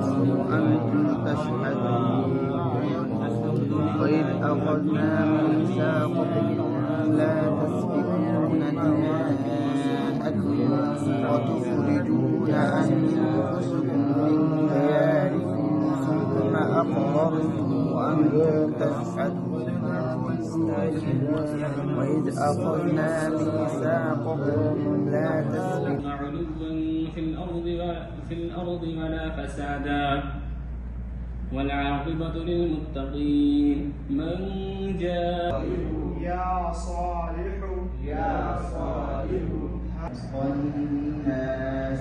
وأنتم تشهدون وإذ أخذنا ميثاقكم لا تسفكون دماءكم وتخرجون أنفسكم من دياركم ثم أقررتم وأنتم تشهدون وإذ أخذنا ميثاقكم لا تسفكون علوا في الأرض ولا فسادا والعاقبة للمتقين. من جاء يا صالح الناس